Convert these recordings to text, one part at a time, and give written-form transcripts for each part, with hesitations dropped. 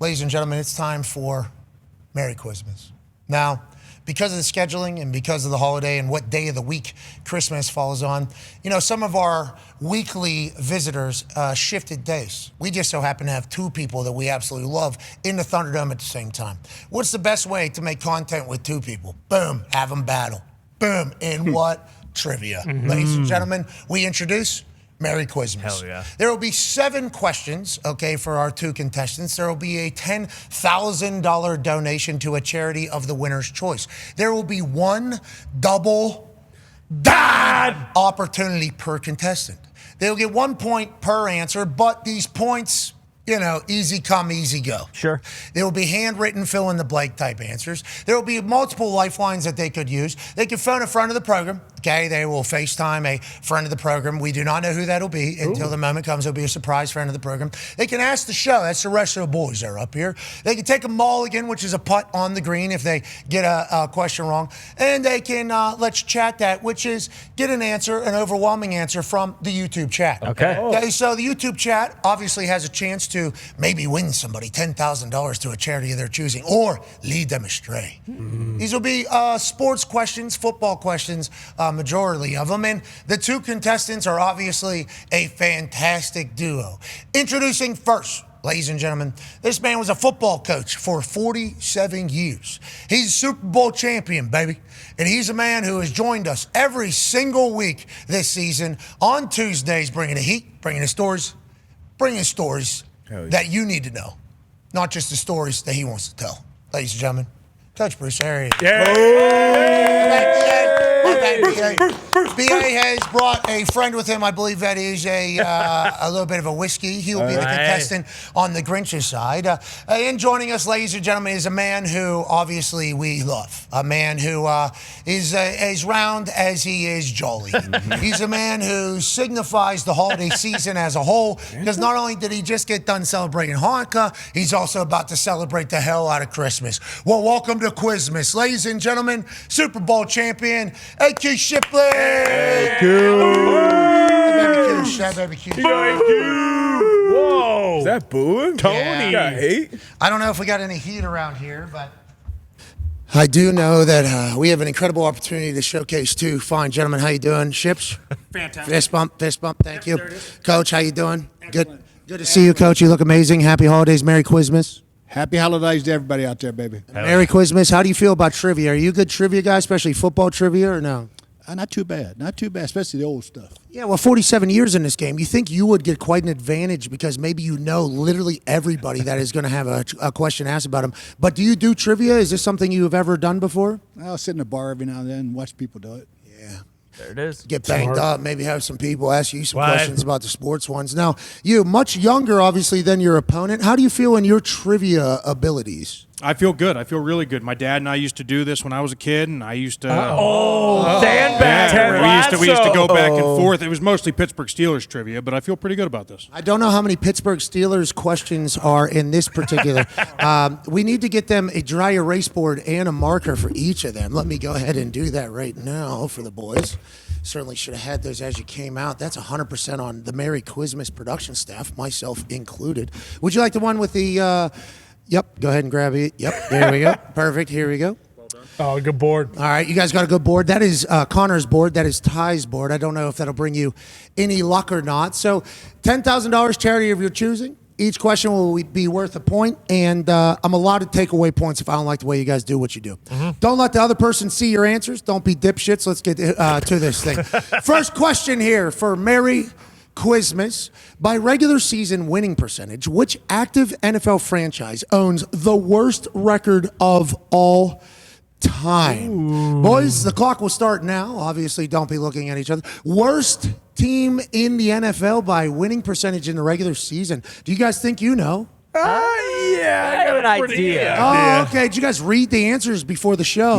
Ladies and gentlemen, it's time for Merry Quizmas. Now, because of the scheduling and because of the holiday and what day of the week Christmas falls on, some of our weekly visitors shifted days. We just so happen to have two people that we absolutely love in the Thunderdome at the same time. What's the best way to make content with two people? Boom, have them battle. Boom, in what? Trivia. Ladies and gentlemen, we introduce Merry Quizmas. Hell yeah. There will be 7 questions, for our two contestants. There will be a $10,000 donation to a charity of the winner's choice. There will be one double Dahn opportunity per contestant. They'll get 1 point per answer, but these points, easy come, easy go. Sure. There will be handwritten fill-in-the-blank type answers. There will be multiple lifelines that they could use. They can phone a friend of the program. Okay, they will FaceTime a friend of the program. We do not know who that'll be until the moment comes. It'll be a surprise friend of the program. They can ask the show. That's the rest of the boys that are up here. They can take a mulligan, which is a putt on the green if they get a question wrong. And they can, let's chat that, which is get an answer, an overwhelming answer from the YouTube chat. Okay. So the YouTube chat obviously has a chance to maybe win somebody $10,000 to a charity of their choosing or lead them astray. These will be sports questions, football questions, majority of them. And the two contestants are obviously a fantastic duo. Introducing first, ladies and gentlemen, this man was a football coach for 47 years. He's a Super Bowl champion, baby. And he's a man who has joined us every single week this season on Tuesdays, bringing the heat, bringing the stories that you need to know, not just the stories that he wants to tell. Ladies and gentlemen, Coach Bruce Arians. BA has brought a friend with him. I believe that is a little bit of a whiskey. He will be the contestant on the Grinch's side. And joining us, ladies and gentlemen, is a man who obviously we love. A man who is as round as he is jolly. He's a man who signifies the holiday season as a whole, because not only did he just get done celebrating Hanukkah, he's also about to celebrate the hell out of Christmas. Well, welcome to Quizmas. Ladies and gentlemen, Super Bowl champion, A.Q. Shipley. Thank you. Baby Q. Thank you. Whoa. Is that booing? Tony. Yeah. Got hate? I don't know if we got any heat around here, but I do know that we have an incredible opportunity to showcase two fine gentlemen. How you doing, Ships? Fantastic. Fist bump. Thank you. there it is. Coach, how you doing? Excellent. Good to see you, Coach. You look amazing. Happy holidays. Merry Quizmas. Happy holidays to everybody out there, baby. Merry Quizmas. How do you feel about trivia? Are you a good trivia guy, especially football trivia, or no? Not too bad, especially the old stuff. Yeah, well, 47 years in this game. You think you would get quite an advantage because maybe you know literally everybody that is going to have a question asked about them. But do you do trivia? Is this something you have ever done before? I'll sit in a bar every now and then and watch people do it. Yeah. There it is. Get banged up, maybe have some people ask you some questions about the sports ones. Now, you much younger, obviously, than your opponent. How do you feel in your trivia abilities? I feel good. I feel really good. My dad and I used to do this when I was a kid, and I used to. Sandbag. We used to go back and forth. It was mostly Pittsburgh Steelers trivia, but I feel pretty good about this. I don't know how many Pittsburgh Steelers questions are in this particular. We need to get them a dry erase board and a marker for each of them. Let me go ahead and do that right now for the boys. Certainly should have had those as you came out. That's 100% on the Merry Quizmas production staff, myself included. Would you like the one with the... Yep, go ahead and grab it. Yep, there we go. Perfect, here we go. Oh, good board. All right, you guys got a good board. That is Connor's board. That is Ty's board. I don't know if that'll bring you any luck or not. So $10,000 charity of your choosing. Each question will be worth a point, and I'm allowed to take away points if I don't like the way you guys do what you do. Don't let the other person see your answers. Don't be dipshits. Let's get to this thing. First question here for Merry Quizmas. By regular season winning percentage, which active NFL franchise owns the worst record of all time? Boys, the clock will start now. Obviously, don't be looking at each other. Worst team in the NFL by winning percentage in the regular season. Do you guys think you know? Yeah, I got an idea. Oh, okay. Did you guys read the answers before the show?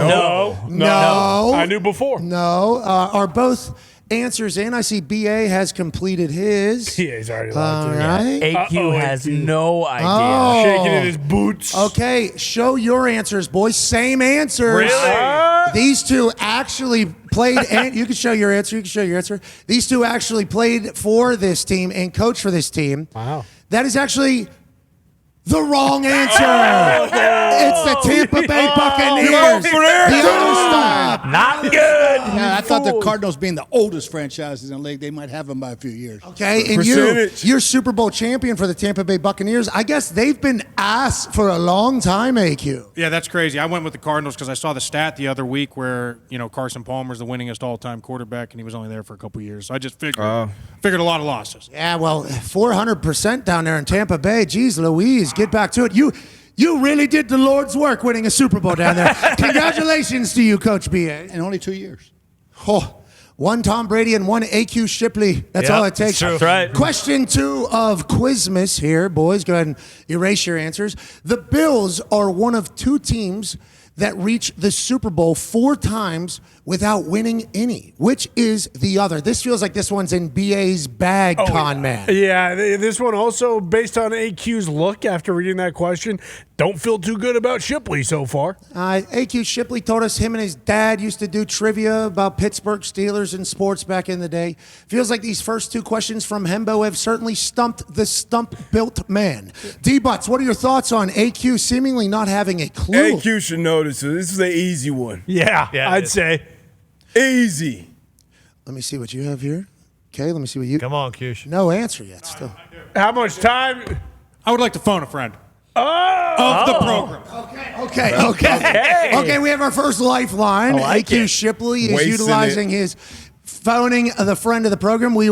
No. I knew before. No. Are both answers in? I see BA has completed his. Yeah, he's already All locked in. right. AQ has no idea. Oh. Shaking in his boots. Okay, show your answers, boys. Same answers. Really? These two actually played, and you can show your answer. These two actually played for this team and coached for this team. Wow. That is actually The wrong answer. It's the Tampa Bay Buccaneers. The other stop. Not good. Yeah, I thought the Cardinals, being the oldest franchises in the league, they might have them by a few years. Okay, and you're Super Bowl champion for the Tampa Bay Buccaneers. I guess they've been ass for a long time, AQ. Yeah, that's crazy. I went with the Cardinals because I saw the stat the other week where, Carson Palmer's the winningest all-time quarterback, and he was only there for a couple years. So I just figured a lot of losses. Yeah, well, 400% down there in Tampa Bay. Jeez Louise, get back to it. You really did the Lord's work winning a Super Bowl down there. Congratulations to you, Coach B.A. In only 2 years. Oh, one Tom Brady and one AQ Shipley. That's all it takes. That's right. Question 2 of Quizmas here, boys. Go ahead and erase your answers. The Bills are one of 2 teams that reach the Super Bowl 4 times without winning any. Which is the other? This feels like this one's in BA's bag, con man. Yeah, this one also, based on AQ's look after reading that question, don't feel too good about Shipley so far. AQ Shipley told us him and his dad used to do trivia about Pittsburgh Steelers and sports back in the day. Feels like these first 2 questions from Hembo have certainly stumped the stump-built man. D-Butts, what are your thoughts on AQ seemingly not having a clue? AQ should know this. This is an easy one. Yeah, I'd say. Easy. Let me see what you have here. Okay, let me see what you... Come on, Cush. No answer yet still. How much time? I would like to phone a friend. Of the program. Okay, we have our first lifeline. AQ Shipley is Wasting utilizing his phoning the friend of the program. We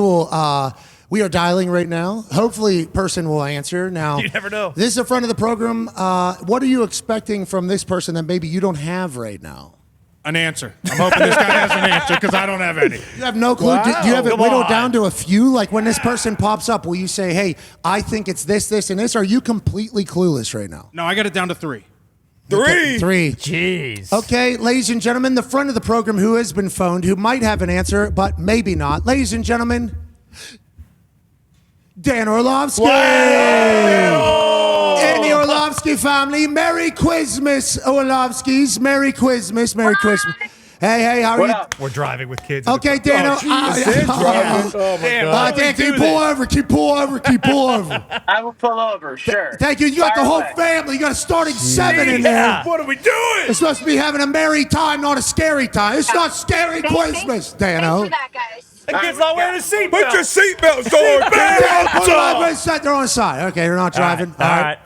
are dialing right now. Hopefully, person will answer. Now, You never know. This is a friend of the program. What are you expecting from this person that maybe you don't have right now? An answer. I'm hoping this guy has an answer because I don't have any. You have no clue. Wow, Do you have it come whittled on. down to a few? Like when this person pops up, will you say, "Hey, I think it's this, this, and this"? Or are you completely clueless right now? No, I got it down to 3. 3. 3. Jeez. Okay, ladies and gentlemen, the friend of the program who has been phoned, who might have an answer, but maybe not. Ladies and gentlemen, Dan Orlovsky. And the Orlovsky family. Merry Quizmas, Orlovskys. Merry Quizmas. Merry Christmas. Hey, how are you? We're driving with kids. Okay, Dan. Oh, Dan, can you pull over? Can you pull over? I will pull over, sure. Thank you. You got the Fire whole away. family. You got a starting 7 in there. What are we doing? You're supposed to be having a merry time, not a scary time. It's not scary Christmas, Dano. Thanks for that, guys. The kid's not wearing a seatbelt. Put your seatbelts on. They're on the side. Okay, they're not driving. All right.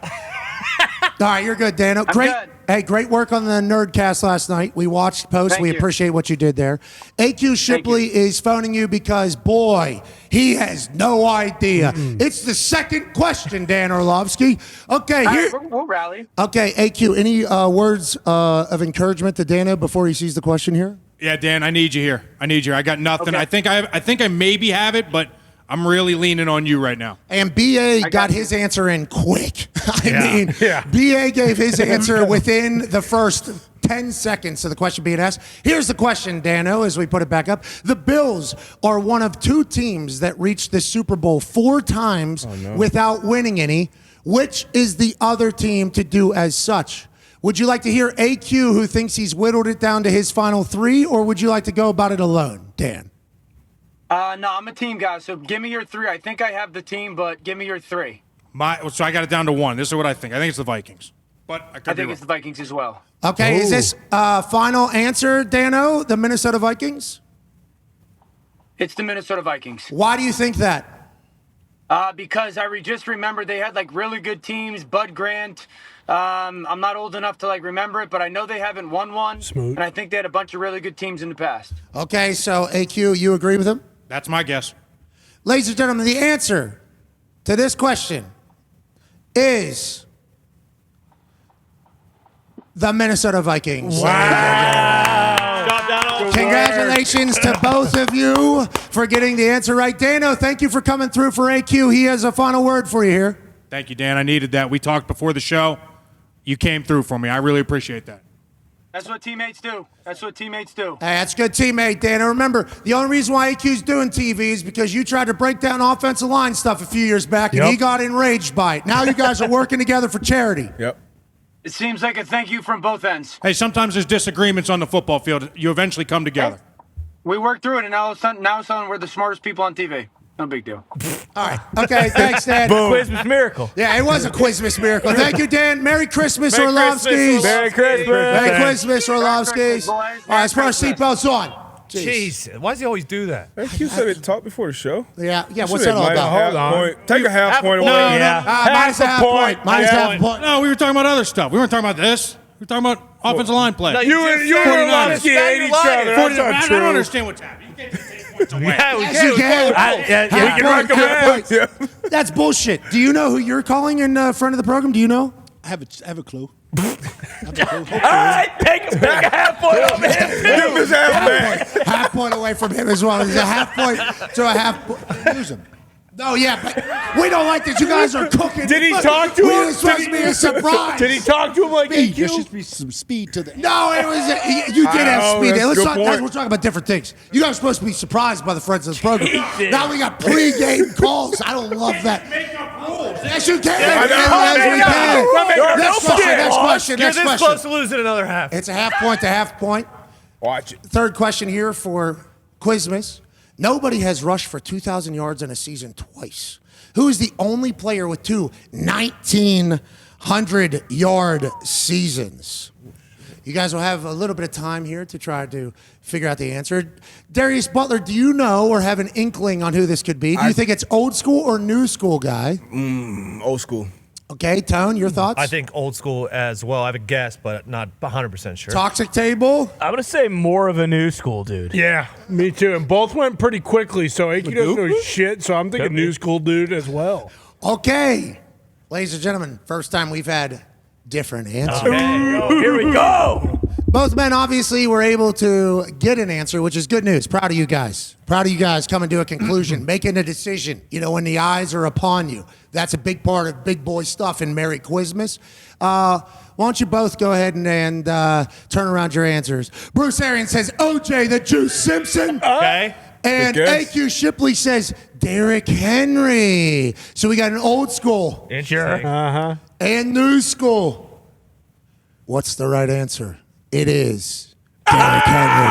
All right, you're good, Dano. Great. good. Hey, great work on the Nerdcast last night. We watched post. Thank We you. appreciate what you did there. AQ Shipley is phoning you because, boy, he has no idea. It's the second question, Dan Orlovsky. Okay, All here. right, we'll rally. Okay, AQ, any words of encouragement to Dano before he sees the question here? Yeah, Dan, I need you here. I got nothing. Okay. I think I maybe have it, but I'm really leaning on you right now. And BA got you. his answer in quick. BA gave his answer within the first 10 seconds of the question being asked. Here's the question, Dano, as we put it back up. The Bills are one of 2 teams that reached the Super Bowl 4 times without winning any. Which is the other team to do as such? Would you like to hear AQ, who thinks he's whittled it down to his final 3, or would you like to go about it alone, Dan? No, I'm a team guy, so give me your 3. I think I have the team, but give me your 3. So I got it down to 1. This is what I think. I think it's the Vikings. But I could I be think wrong. it's the Vikings as well. Okay, is this final answer, Dano, the Minnesota Vikings? It's the Minnesota Vikings. Why do you think that? Because just remember they had like really good teams. Bud Grant. I'm not old enough to like remember it, but I know they haven't won one. Smooth. And I think they had a bunch of really good teams in the past. Okay, so AQ, you agree with him? That's my guess. Ladies and gentlemen, the answer to this question is the Minnesota Vikings. Congratulations to both of you for getting the answer right. Dano, thank you for coming through for AQ. He has a final word for you here. Thank you, Dan. I needed that. We talked before the show. You came through for me. I really appreciate that. That's what teammates do. That's what teammates do. Hey, that's a good teammate, Dan. And remember, the only reason why AQ's doing TV is because you tried to break down offensive line stuff a few years back, and he got enraged by it. Now you guys are working together for charity. Yep. It seems like a thank you from both ends. Hey, sometimes there's disagreements on the football field. You eventually come together. We worked through it, and now all of a sudden we're the smartest people on TV. No big deal. All right. Okay, thanks, Dan. Quizmas miracle. Yeah, it was a Quizmas miracle. Thank you, Dan. Merry Christmas, Merry Orlovskis. Christmas. Merry Christmas. Merry Christmas, Orlovskis. Christmas, boys. All right, let's put our Merry seatbelts on. Jeez, why does he always do that? You said it talk before the show. Yeah, what's Should've that all minus about? half Hold on. point. Take a half point point. away. Yeah. Minus half point. Minus half point. No, we were talking about other stuff. We weren't talking about this. We were talking about offensive line play. No, You and just said Orlovsky it. hate each Now you're other. lying. That's not I true. don't understand what's happening. You can't just take points away. Yeah, we Yes, you can. Yeah, We can recommend. Yeah. That's bullshit. Do you know who you're calling in front of the program? Do you know? I have a clue. I have a clue. All right, take a half point off him. Give his half back. Half point away from him as well. It's a half point to a half point. Lose him. No, yeah, but we don't like that. You guys are cooking. Did he talk to We him? It's supposed to be a surprise. Did he talk to him like Speed. There AQ? should be some speed to the. No, it was. You did have Oh, speed. that's a Let's good talk. point. We're talking about different things. You guys are supposed to be surprised by the friends of the program. Now we got pre-game calls. I don't love that. Yes, you can. Yes, we can. Next question. You're Next this question. close to losing another half. It's a half point to half point. Watch it. Third question here for Quizmas. Nobody has rushed for 2,000 yards in a season twice. Who is the only player with two 1,900-yard seasons? You guys will have a little bit of time here to try to figure out the answer. Darius Butler, do you know or have an inkling on who this could be? Do you think it's old school or new school guy? Old school. Okay, Tone, your thoughts? I think old school as well. I have a guess, but not 100% sure. Toxic table? I'm gonna say more of a new school dude. Yeah, me too. And both went pretty quickly, so AQ doesn't know shit, so I'm thinking new school dude as well. Okay. Ladies and gentlemen, first time we've had different answers. Here we go. Both men obviously were able to get an answer, which is good news. Proud of you guys. Proud of you guys coming to a conclusion, making a decision, when the eyes are upon you. That's a big part of big boy stuff in Merry Quizmas. Why don't you both go ahead and turn around your answers. Bruce Arian says O.J. the Juice Simpson. Okay. And Good guess. A.Q. Shipley says Derrick Henry. So we got an old school Interesting. and new school. What's the right answer? It is Derrick Henry.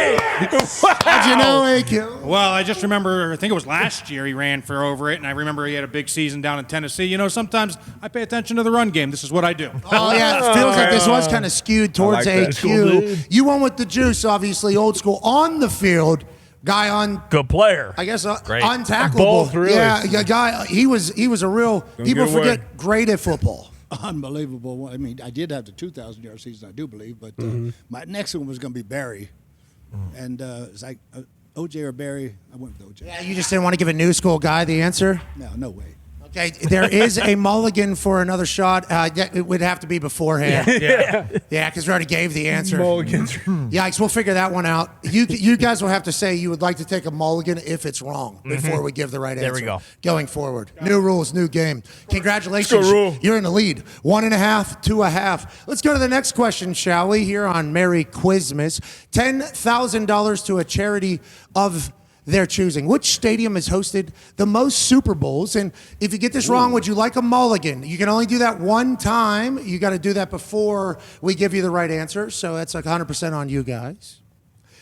How'd you know, AQ? Well, I just remember, I think it was last year he ran for over it, and I remember he had a big season down in Tennessee. Sometimes I pay attention to the run game. This is what I do. Oh, yeah, it feels like this was kind of skewed towards like that. AQ. You won with the juice, obviously, old school on the field. Guy on, Good player. I guess, Great. untackleable. Both, really. Yeah, guy, he was a real, people get away. forget, great at football. Unbelievable. I mean, I did have the 2,000-yard season, I do believe, but my next one was going to be Barry. And it's like OJ or Barry. I went with OJ. Yeah, you just didn't want to give a new school guy the answer? No way. Okay, there is a mulligan for another shot. It would have to be beforehand. Yeah. Yeah, because we already gave the answer. Mulligans. Yikes, we'll figure that one out. You guys will have to say you would like to take a mulligan if it's wrong before we give the right answer. There we go. Going forward. New rules, new game. Congratulations. Good rule. You're in the lead. 1.5 to 1/2. Let's go to the next question, shall we? Here on Merry Quizmas. $10,000 to a charity of their choosing. Which stadium has hosted the most Super Bowls? And if you get this wrong, would you like a mulligan? You can only do that one time. You got to do that before we give you the right answer. So that's like 100% on you guys.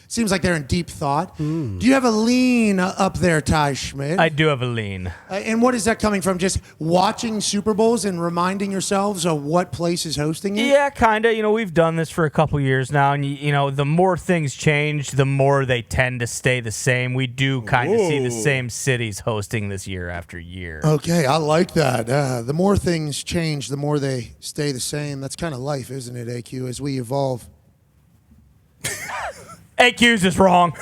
Seems like they're in deep thought. Do you have a lean up there, Ty Schmidt? I do have a lean. And what is that coming from? Just watching Super Bowls and reminding yourselves of what place is hosting it? Yeah, kind of. We've done this for a couple years now, and the more things change, the more they tend to stay the same. We do kind of see the same cities hosting this year after year. Okay, I like that. The more things change, the more they stay the same. That's kind of life, isn't it, AQ, as we evolve? AQ's is wrong.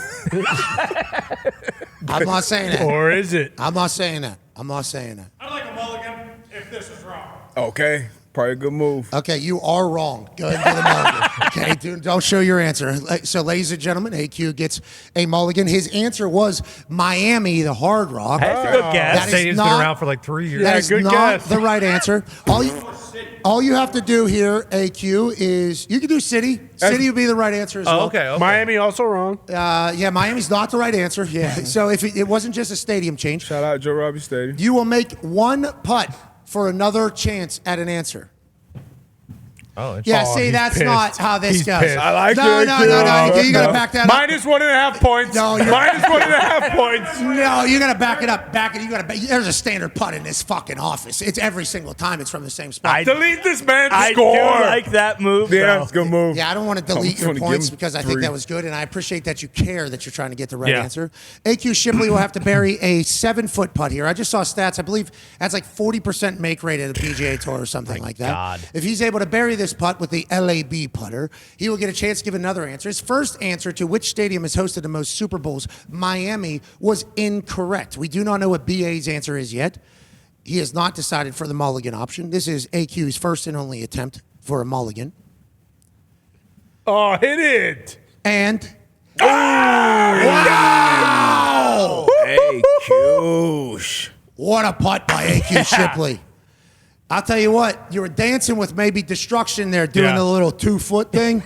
I'm not saying that. Or is it? I'm not saying that. I'm not saying that. I'd like a mulligan if this is wrong. Okay. Probably a good move. Okay, you are wrong. Go ahead and do the mulligan. Okay, don't show your answer. So, ladies and gentlemen, AQ gets a mulligan. His answer was Miami, the Hard Rock. That's a good guess. That is Stadium's not- been around for like 3 years. That Yeah, is good not guess. the right answer. All you have to do here, AQ, is you can do City. City would be the right answer as well. Okay. Miami also wrong. Yeah, Miami's not the right answer. Yeah. So if it wasn't just a stadium change, Shout out Joe Robbie Stadium. you will make one putt for another chance at an answer. Oh, Yeah, Oh, see, he's that's pissed. not how this He's goes. pissed. I like no, it. no, no, no. You got to back that up. Minus 1.5 points. No, you're- Minus 1.5 points. No, you got to back it up. You got to. There's a standard putt in this fucking office. It's every single time. It's from the same spot. Delete this man's I score. do like that move. Yeah, though. it's a good move. Yeah, I don't want to delete just your wanna give points him because I think 3. that was good, and I appreciate that you care that you're trying to get the right Yeah. answer. AQ Shipley will have to bury a 7-foot putt here. I just saw stats. I believe that's like 40% make rate at a PGA Tour or something like that. God. If he's able to bury this putt with the LAB putter, he will get a chance to give another answer. His first answer to which stadium has hosted the most Super Bowls, Miami, was incorrect. We do not know what BA's answer is yet. He has not decided for the mulligan option. This is AQ's first and only attempt for a mulligan. Oh, hit it. And Hey, Qsh. what a putt by AQ Shipley. I'll tell you what, you were dancing with maybe destruction there, doing Yeah. the little 2-foot thing.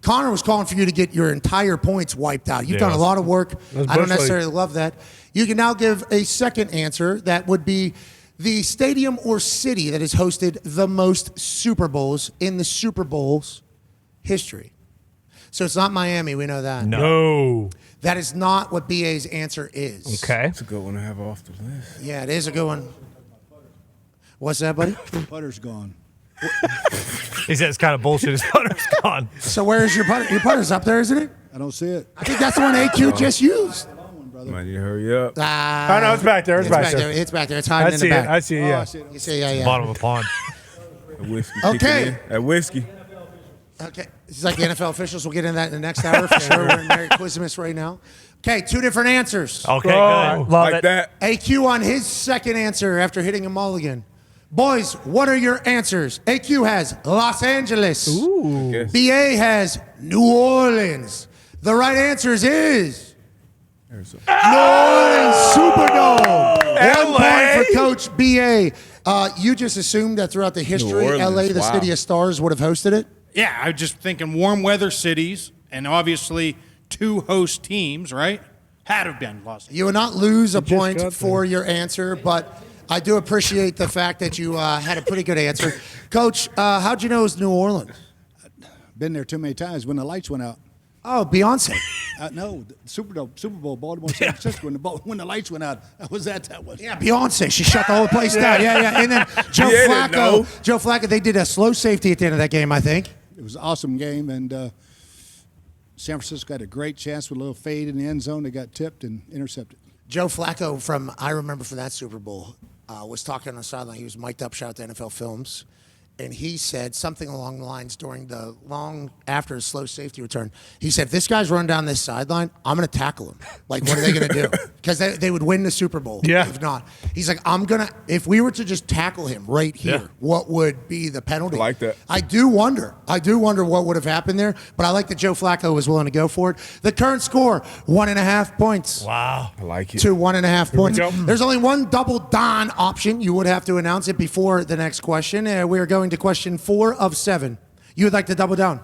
Connor was calling for you to get your entire points wiped out. You've done a lot of work. was I don't Bush necessarily love that. You can now give a second answer that would be the stadium or city that has hosted the most Super Bowls in the Super Bowl's history. So it's not Miami, we know that. No. That is not what BA's answer is. Okay. It's a good one to have off the list. Yeah, it is a good one. What's that, buddy? Putter's gone. He said it's kind of bullshit. His putter's gone. So where is your putter? Your putter's up there, isn't it? I don't see it. I think that's the one AQ just used. Might need to hurry up. Ah, Oh, no, it's back there. It's back there. It's back there. It's I hiding in see the it. back. I see it, Oh, yeah. I see it. You see, yeah. Bottom of a pond. That whiskey. Okay. kick it in. That whiskey. Okay. This is like the NFL officials. We'll get into that in the next hour for sure. We're in Merry Quizmas right now. Okay, 2 different answers. Okay, Oh, good. Love Like it. that. AQ on his second answer after hitting a mulligan. Boys, what are your answers? AQ has Los Angeles. Yes. BA has New Orleans. The right answers is There's a- New Orleans Superdome. 1 LA? point for Coach BA. You just assumed that throughout the history, Orleans, LA, the wow. city of stars, would have hosted it? Yeah, I was just thinking warm weather cities, and obviously 2 host teams, right? Had have been Los Angeles. You would not lose a just got point there. for your answer, but I do appreciate the fact that you had a pretty good answer. Coach, how'd you know it was New Orleans? Been there too many times when the lights went out. Oh, Beyonce. No, the Super Bowl, Baltimore, San Francisco, when the lights went out. I was at that one. Yeah, Beyonce. She shut the whole place down. Yeah. And then Joe Yeah, Flacco. Joe Flacco, they did a slow safety at the end of that game, I think. It was an awesome game, and San Francisco had a great chance with a little fade in the end zone. They got tipped and intercepted. Joe Flacco I remember from that Super Bowl, was talking on the sideline. He was mic'd up, shout out to NFL Films. And he said something along the lines during the after his slow safety return. He said, if this guy's run down this sideline, I'm going to tackle him. Like, what are they going to do? Because they would win the Super Bowl. Yeah. If not. He's like, if we were to just tackle him right here, what would be the penalty? I like that. I do wonder what would have happened there, but I like that Joe Flacco was willing to go for it. The current score, 1.5 points. Wow. I like it. To 1.5 points. go. There's only one double Dahn option. You would have to announce it before the next question. We are going to question 4 of 7. You would like to double down.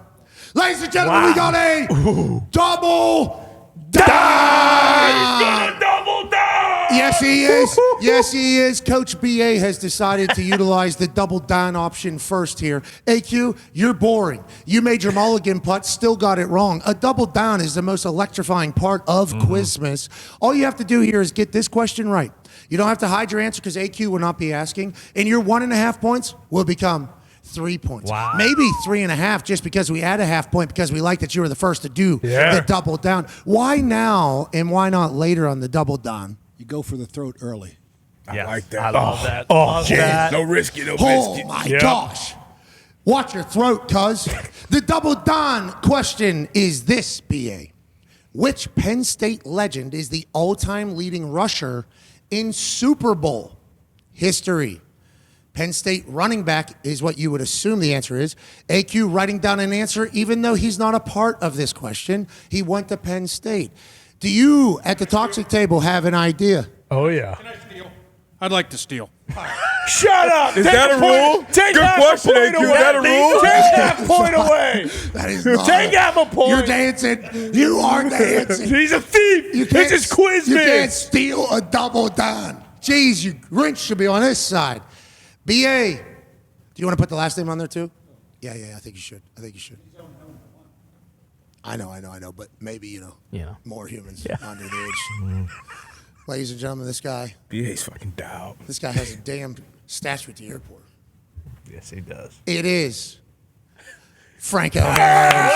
Ladies and gentlemen, we got a double Dahn. Double down. Yes, he is. Yes, he is. Coach BA has decided to utilize the double Dahn option first here. AQ, you're boring. You made your mulligan putt, still got it wrong. A double Dahn is the most electrifying part of Quizmas. All you have to do here is get this question right. You don't have to hide your answer because AQ will not be asking. And your 1.5 points will become 3 points. Wow. Maybe 3.5 just because we add a half point because we like that you were the first to do the double down. Why now and why not later on the double down? You go for the throat early. Yeah. like that. I love that. Oh, Love shit. that. No risky, no Oh biscuit. my Yep. gosh. Watch your throat, cuz. The double Dahn question is this, BA. Which Penn State legend is the all-time leading rusher in Super Bowl history? Penn State running back is what you would assume the answer is. AQ writing down an answer, even though he's not a part of this question. He went to Penn State. Do you, at the toxic table, have an idea? Oh, yeah. Can I steal? I'd like to steal. Shut up. Is Take that a point. rule? Take Good half question, a point AQ. Is away. that a rule? Take half point away. That is not. Take half a point. You're dancing. You are dancing. He's a thief. You This is Quizmas. You can't steal a double Dahn. Jeez, you Grinch should be on this side. BA, do you want to put the last name on there too? Yeah, I think you should. I know, but maybe, more humans under the age. Ladies and gentlemen, this guy. BA's fucking dog. This guy has a damn statue at the airport. Yes, he does. It is Franco Harris.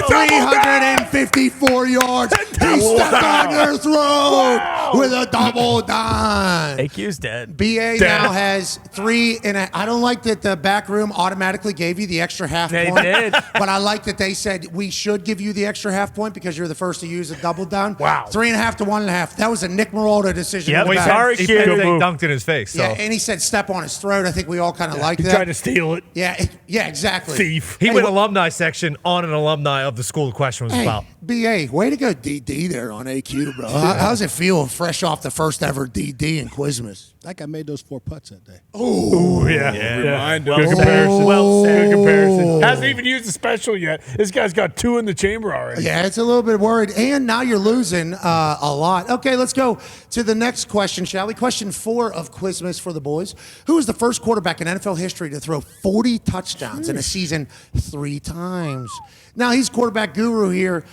354 yards. He stepped on your throat with a double dime. AQ's dead. BA now has 3 and I don't like that the back room automatically gave you the extra half point. They did. But I like that they said we should give you the extra half point because you're the first to use a double down. Wow. 3.5 to 1.5. That was a Nick Marolda decision. Yep. in the back. Sorry, He kid. dunked in his face. So. Yeah, and he said step on his throat. I think we all kind of like He that. tried to steal it. Yeah, exactly. Thief. He Hey, went what- alumni section on an alumni of the school the question was Hey, about. BA, way to go DD there on AQ, bro. How's it feel fresh off the first ever DD in Quizmas? Like I made those 4 putts that day. Ooh, yeah. Reminder. Good comparison. Well said. Good comparison. Hasn't even used the special yet. This guy's got 2 in the chamber already. Yeah, it's a little bit worried. And now you're losing a lot. Okay, let's go to the next question, shall we? Question 4 of Quizmas for the boys. Who was the first quarterback in NFL history to throw 40 touchdowns in a season 3 times? Now, he's quarterback guru here,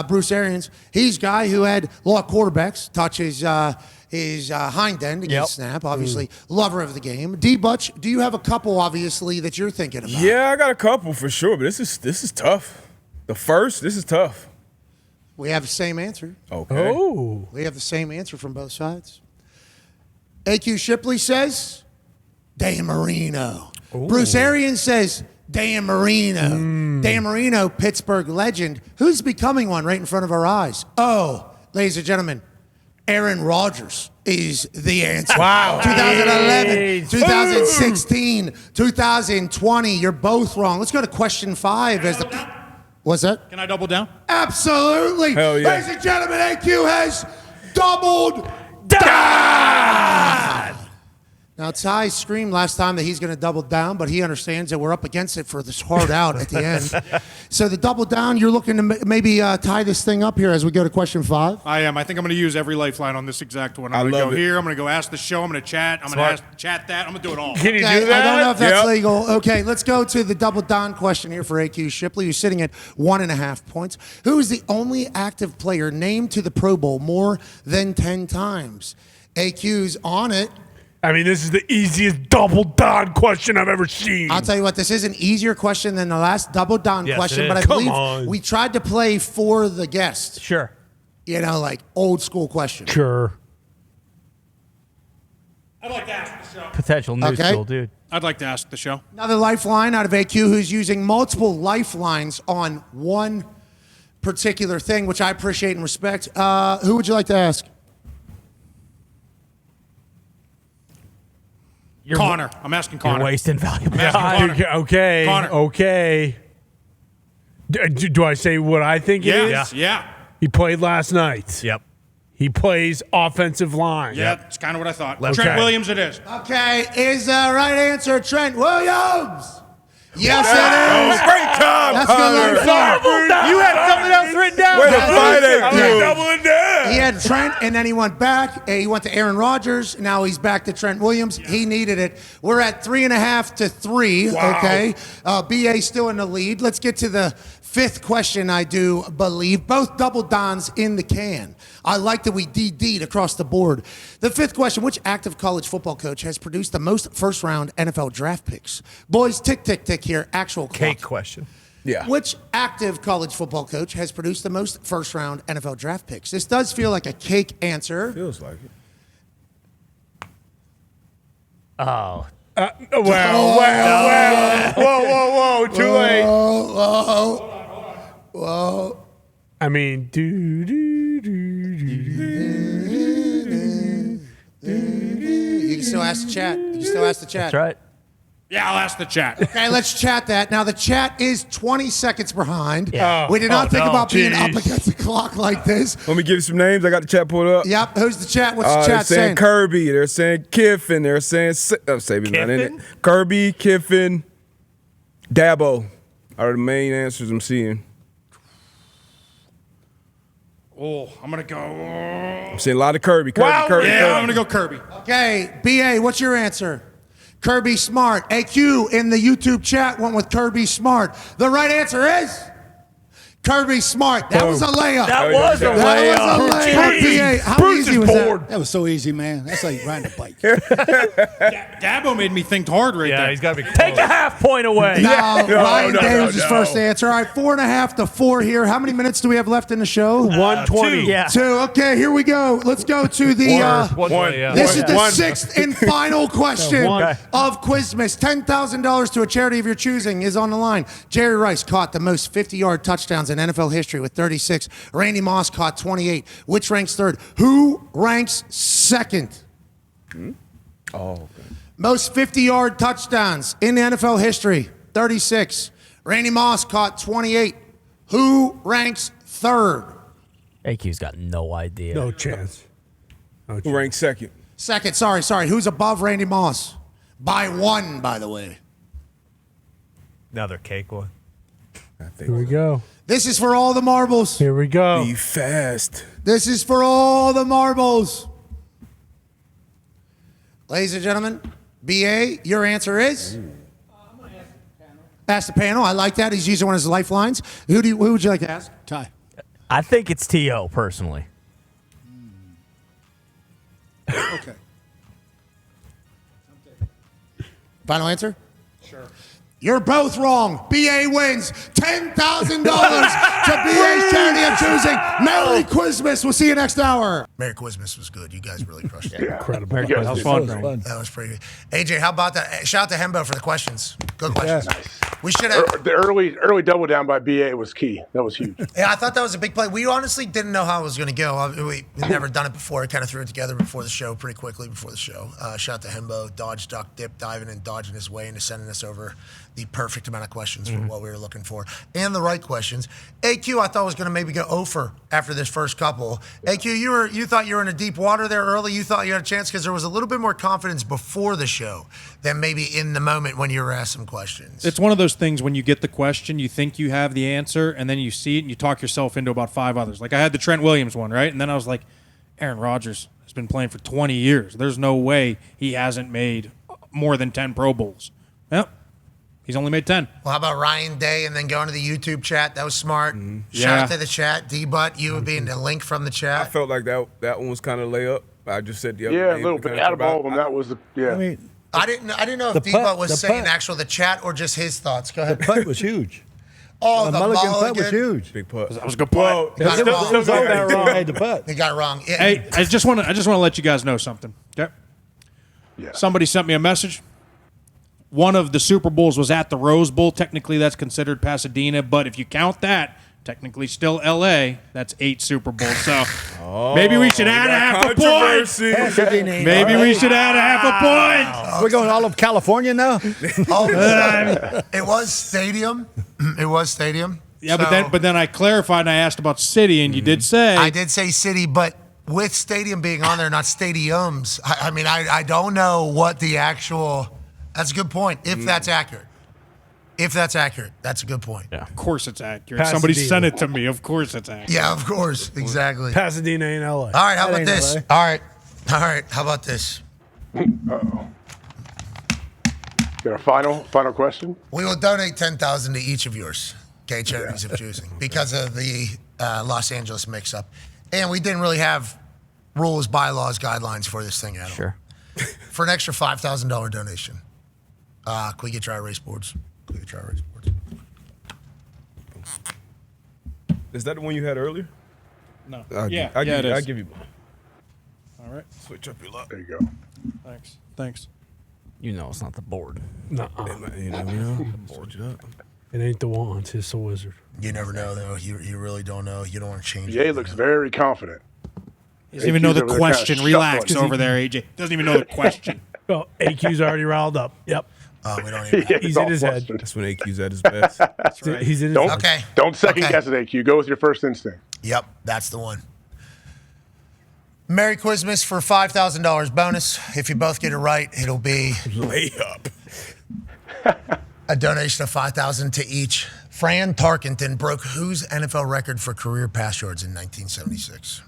Bruce Arians. He's a guy who had a lot of quarterbacks touch his hind end against snap, obviously. Lover of the game. D-Butch, do you have a couple, obviously, that you're thinking about? Yeah, I got a couple for sure, but this is tough. The first, this is tough. We have the same answer. Okay. Oh. We have the same answer from both sides. AQ Shipley says, Dan Marino. Bruce Arians says, Dan Marino. Dan Marino, Pittsburgh legend, who's becoming one right in front of our eyes. Oh, ladies and gentlemen, Aaron Rodgers is the answer. Wow. 2011, 2016, 2020. You're both wrong. Let's go to question 5 as the. What's that? Can I double down? Absolutely. Hell yeah. Ladies and gentlemen, AQ has doubled down. Now, Ty screamed last time that he's going to double down, but he understands that we're up against it for this hard out at the end. So the double down, you're looking to maybe tie this thing up here as we go to question 5? I am. I think I'm going to use every lifeline on this exact one. I'm I going to go love it. here. I'm going to go ask the show. I'm going to chat. I'm going to chat that. I'm going to do it all. Can you Okay, do that? I don't know if that's Yep. legal. Okay, let's go to the double down question here for AQ Shipley, who's sitting at 1.5 points. Who is the only active player named to the Pro Bowl more than 10 times? AQ's on it. I mean, this is the easiest double down question I've ever seen. I'll tell you what, this is an easier question than the last double down Yes, question, it but I is. Come believe on. we tried to play for the guest. Sure. You know, like old school question. Sure. I'd like to ask the show. Potential new Okay. school dude. I'd like to ask the show. Another lifeline out of AQ who's using multiple lifelines on one particular thing, which I appreciate and respect. Who would you like to ask? You're, Connor. I'm asking You're Connor. wasting valuable asking time. Connor. Okay. Connor. Okay. Do I say what I think it is? Yes. Yeah. He played last night. Yep. He plays offensive line. Yeah. That's kind of what I thought. Okay. Trent Williams it is. Okay, is the right answer Trent Williams? Yes, Oh, it is. great job, That's good Connor. lifeline. You had something else written down. Way to That's fight good. it, dude. Doubling down. He had Trent, and then he went back. He went to Aaron Rodgers. Now he's back to Trent Williams. He needed it. We're at 3.5 to 3. Wow. Okay, BA still in the lead. Let's get to the 5th question. I do believe both double dons in the can. I like that we DD'd across the board. The 5th question: which active college football coach has produced the most first-round NFL draft picks? Boys, tick, tick, tick here. Actual Cake clock. question. Yeah. Which active college football coach has produced the most first-round NFL draft picks? This does feel like a cake answer. Feels like it. Oh. Whoa. Too late. Whoa. I mean, You can still ask the chat. You can still ask the chat. That's right. Yeah, I'll ask the chat. Okay, let's chat that. Now, the chat is 20 seconds behind. Yeah. We did not think no. about being up Jeez. against the clock like this. Let me give you some names. I got the chat pulled up. Yep, who's the chat? What's the They're chat saying saying? Kirby. They're saying Kiffin. They're saying Saban's not in it. Kiffin? Kirby, Kiffin, Dabo are the main answers I'm seeing. Oh, I'm going to go. I'm seeing a lot of Kirby. Kirby, Kirby, Yeah, Kirby. I'm going to go Kirby. Okay, BA, what's your answer? Kirby Smart. AQ in the YouTube chat went with Kirby Smart. The right answer is Kirby Smart. That was a layup. That was a layup. That was a layup. Jeez. PA, how Bruce easy is was bored. that? That was so easy, man. That's like riding a bike. Dabo made me think hard right Yeah, there. he's got to be Take a half point away. No, Ryan no, Davis' no. first answer. All right, 4.5 to 4 here. How many minutes do we have left in the show? 120. Yeah. 2. Okay, here we go. Let's go to the. One. Yeah. This is the One. sixth and final question One. of Quizmas. $10,000 to a charity of your choosing is on the line. Jerry Rice caught the most 50-yard touchdowns in NFL history with 36. Randy Moss caught 28. Which ranks third? Who ranks second? Oh, okay. Most 50-yard touchdowns in the NFL history, 36. Randy Moss caught 28. Who ranks third? AQ's got no idea. No chance. Who ranked second? Second, sorry. Who's above Randy Moss? By 1, by the way. Another cake one. I think. Here we go. This is for all the marbles. Here we go. Be fast. This is for all the marbles. Ladies and gentlemen, BA, your answer is? I'm going to ask the panel. I like that. He's using one of his lifelines. Who would you like to ask? Ty. I think it's T.O. personally. Okay. Final answer? Sure. You're both wrong. BA wins $10,000 to BA's charity of choosing. Merry Quizmas. We'll see you next hour. Merry Quizmas was good. You guys really crushed it. Incredible. That was fun. That was pretty good. AJ, how about that? Shout out to Hembo for the questions. Good questions. We should have. The early double down by BA was key. That was huge. Yeah, I thought that was a big play. We honestly didn't know how it was going to go. We'd never done it before. We kind of threw it together before the show, pretty quickly before the show. Shout out to Hembo, dodge, duck, dip, diving, and dodging his way into sending us over the perfect amount of questions for what we were looking for. And the right questions. AQ, I thought was going to maybe go over after this first couple. AQ, you thought you were in a deep water there early. You thought you had a chance because there was a little bit more confidence before the show than maybe in the moment when you were asked some questions. It's one of those things when you get the question, you think you have the answer, and then you see it and you talk yourself into about 5 others. Like I had the Trent Williams one, right? And then I was like, Aaron Rodgers has been playing for 20 years. There's no way he hasn't made more than 10 Pro Bowls. Yep. He's only made 10. Well, how about Ryan Day and then going to the YouTube chat? That was smart. Shout Yeah. out to the chat. D-Butt, you would be in the link from the I chat. felt like that one was kind of layup. I just said the other Yeah, a day, little bit. kinda Out of about- all of them, that was yeah. I mean, I didn't know The if D-Butt putt- was the saying putt. actual the chat or just his thoughts. Go ahead. the putt was huge. Oh, The the mulligan putt was mulligan. huge. Big putt. That was a good point. He got it wrong. Still got that wrong. Made the putt. He got it wrong. Yeah. Hey, I just want to let you guys know something. Okay. Yeah. Somebody sent me a message. One of the Super Bowls was at the Rose Bowl. Technically, that's considered Pasadena, but if you count that, technically still L.A. That's 8 Super Bowls. So maybe we should add a half a point. Controversy. Maybe we should add a half a point. We're going all of California now. It was stadium. It was stadium. Yeah, So, but then I clarified and I asked about city, and you did say I did say city, but with stadium being on there, not stadiums. I mean, I don't know what the actual. That's a good point. If that's accurate. If that's accurate, that's a good point. Yeah, Of course it's accurate. Somebody Pasadena. sent it to me. Of course it's accurate. of course. Exactly. All Pasadena ain't LA. right, how That about ain't this? LA. All right, how about this? Got a final question? We will donate $10,000 to each of yours, okay, charities of choosing, because of the Los Angeles mix-up. And we didn't really have rules, bylaws, guidelines for this thing at all. Sure. For an extra $5,000 donation, can we get dry erase boards? Can we get dry erase boards? Is that the one you had earlier? No. I'll yeah, give it you, is. I'll give you one. All right. Switch up your luck. There you go. Thanks. You know it's not the board. Nuh-uh. You know, switch it up. It ain't the wands. It's the wizard. You never know, though. You really don't know. You don't want to change BA it. looks very confident. He doesn't even know the AQ's over there kinda question. Relax shuffling. over there, AJ. Doesn't even know the question. Well, AQ's already riled up. Yep. We don't even. Yeah, He's all in his head. flustered. That's when AQ's at his best. He's in his Don't, head. Okay. don't second Okay. guess it, AQ. Go with your first instinct. Yep, that's the one. Merry Quizmas for $5,000 bonus. If you both get it right, it'll be Layup. a donation of $5,000 to each. Fran Tarkenton broke whose NFL record for career pass yards in 1976?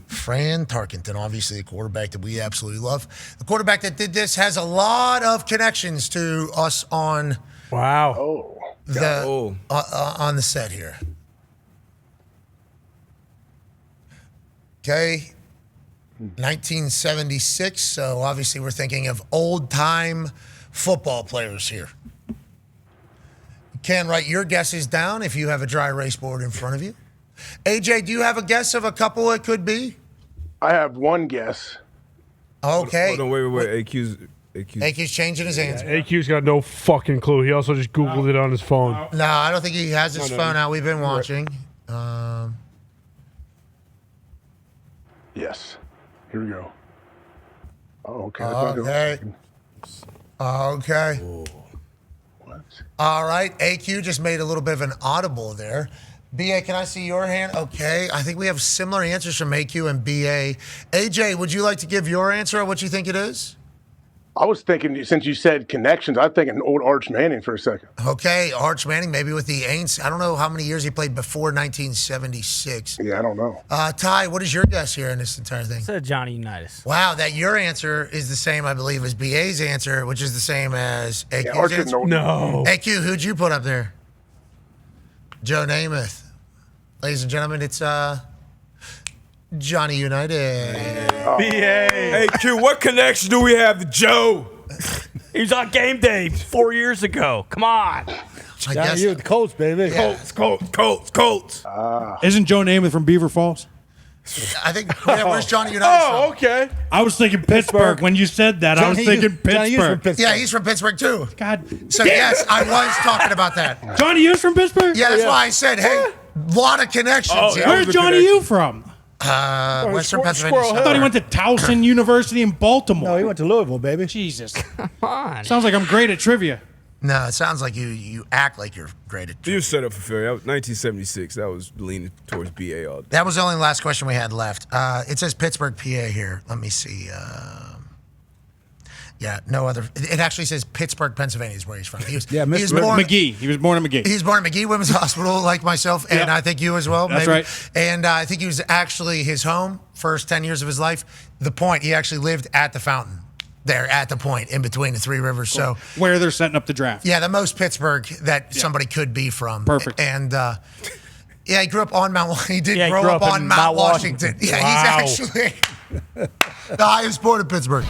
Fran Tarkenton, obviously a quarterback that we absolutely love. The quarterback that did this has a lot of connections to us on Wow. on the set here. Okay. 1976, so obviously we're thinking of old-time football players here. You can write your guesses down if you have a dry erase board in front of you. AJ, do you have a guess of a couple it could be? I have one guess. Okay. Hold on, wait. AQ's changing his answer. AQ's got no fucking clue. He also just Googled it on his phone. No, I don't think he has his phone out. We've been watching. Yes. Here we go. Oh, okay. Okay. What? All right. AQ just made a little bit of an audible there. BA, can I see your hand? Okay. I think we have similar answers from AQ and BA. AJ, would you like to give your answer of what you think it is? I was thinking, since you said connections, I'm thinking old Arch Manning for a second. Okay, Arch Manning, maybe with the Aints. I don't know how many years he played before 1976. Yeah, I don't know. Ty, what is your guess here in this entire thing? Said Johnny Unitas. Wow, that your answer is the same, I believe, as BA's answer, which is the same as AQ's Yeah, Arch answer. didn't know. No. AQ, who'd you put up there? Joe Namath. Ladies and gentlemen, it's Johnny United. Hey, Q, what connection do we have to Joe? He was on game day 4 years ago. Come on. I Down guess. you with the Colts, baby. Colts. Isn't Joe Namath from Beaver Falls? I think. Yeah, where's Johnny United from? Okay. I was thinking Pittsburgh. When you said that, I was thinking Johnny Hughes from Pittsburgh. Pittsburgh. Yeah, he's from Pittsburgh too. God, So yes, I was talking about that. Johnny Hughes from Pittsburgh? Yeah, that's why I said, hey, lot of connections here. Where's Johnny Hughes from? Western Pennsylvania. Squirrel I thought he went to Towson University in Baltimore. No, he went to Louisville, baby. Jesus. Come on. Sounds like I'm great at trivia. No, it sounds like you act like you're great at. You set up for failure. That was 1976. That was leaning towards BA all day. That was the only last question we had left. It says Pittsburgh, PA here. Let me see. Yeah, no other. It actually says Pittsburgh, Pennsylvania is where he's from. He was, Yeah, he was Mr. born. McGee. He was born in McGee. He was born at McGee Women's Hospital, like myself, and Yep. I think you as well. That's maybe. right. And I think he was actually his home first 10 years of his life. The Point, he actually lived at the fountain there at the Point in between the Three Rivers. So, Where they're setting up the draft. yeah, the most Pittsburgh that somebody could be from. Perfect. And yeah, he grew up on Mount. He did Yeah, he grow grew up up on in Mount Mount Washington. Washington. Yeah, Wow. he's actually the highest born in Pittsburgh.